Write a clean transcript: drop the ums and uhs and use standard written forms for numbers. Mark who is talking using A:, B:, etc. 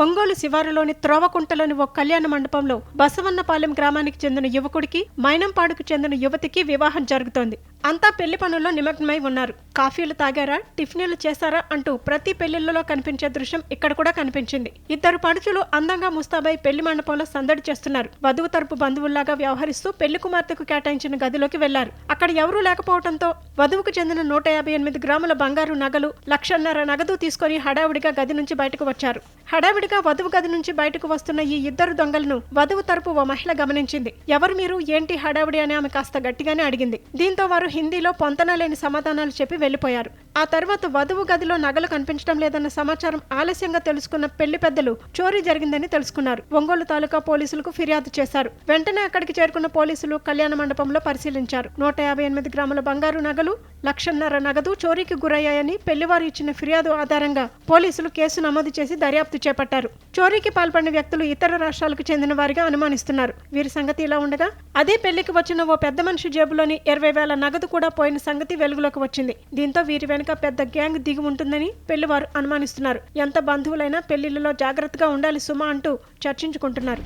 A: ఒంగోలు శివారులోని త్రోవకుంటలోని ఓ కళ్యాణ మండపంలో బసవన్నపాలెం గ్రామానికి చెందిన యువకుడికి మైనంపాడుకు చెందిన యువతికి వివాహం జరుగుతోంది. అంతా పెళ్లి పనుల్లో నిమగ్నమై ఉన్నారు. కాఫీలు తాగారా, టిఫిన్లు చేశారా అంటూ ప్రతి పెళ్లిళ్లలో కనిపించే దృశ్యం ఇక్కడ కూడా కనిపించింది. ఇద్దరు పడుచులు అందంగా ముస్తాబై పెళ్లి మండపంలో సందడి చేస్తున్నారు. వధువు తరపు బంధువుల్లాగా వ్యవహరిస్తూ పెళ్లి కుమార్తెకు కేటాయించిన గదిలోకి వెళ్లారు. అక్కడ ఎవరూ లేకపోవడంతో వధువుకు చెందిన 158 గ్రాముల బంగారు నగలు, 1,50,000 నగదు తీసుకుని హడావుడిగా గది నుంచి బయటకు వచ్చారు. హడావిడిగా వధువు గది నుంచి బయటకు వస్తున్న ఈ ఇద్దరు దొంగలను వధువు తరపు ఓ మహిళ గమనించింది. ఎవరు మీరు, ఏంటి హడావిడి అని ఆమె కాస్త గట్టిగానే అడిగింది. దీంతో వారు హిందీలో పొంతన లేని సమాధానాలు చెప్పి వెళ్లిపోయారు. ఆ తర్వాత వధువు గదిలో నగలు కనిపించడం లేదన్న సమాచారం ఆలస్యంగా తెలుసుకున్న పెళ్లి పెద్దలు చోరీ జరిగిందని తెలుసుకున్నారు. ఒంగోలు తాలూకా పోలీసులకు ఫిర్యాదు చేశారు. వెంటనే అక్కడికి చేరుకున్న పోలీసులు కళ్యాణ మండపంలో పరిశీలించారు. 158 గ్రాముల బంగారు నగలు, 1,50,000 నగదు చోరీకి గురయ్యాయని పెళ్లివారు ఇచ్చిన ఫిర్యాదు ఆధారంగా పోలీసులు కేసు నమోదు చేసి దర్యాప్తు చేపట్టారు. చోరీకి పాల్పడిన వ్యక్తులు ఇతర రాష్ట్రాలకు చెందిన వారిగా అనుమానిస్తున్నారు. వీరి సంగతి ఇలా ఉండగా అదే పెళ్లికి వచ్చిన ఓ పెద్ద మనిషి జేబులోని 20,000 నగదు కూడా పోయిన సంగతి వెలుగులోకి వచ్చింది. దీంతో వీరి వెనుక పెద్ద గ్యాంగ్ దిగి ఉంటుందని పెళ్లివారు అనుమానిస్తున్నారు. ఎంత బంధువులైనా పెళ్లిళ్లలో జాగ్రత్తగా ఉండాలి సుమా అంటూ చర్చించుకుంటున్నారు.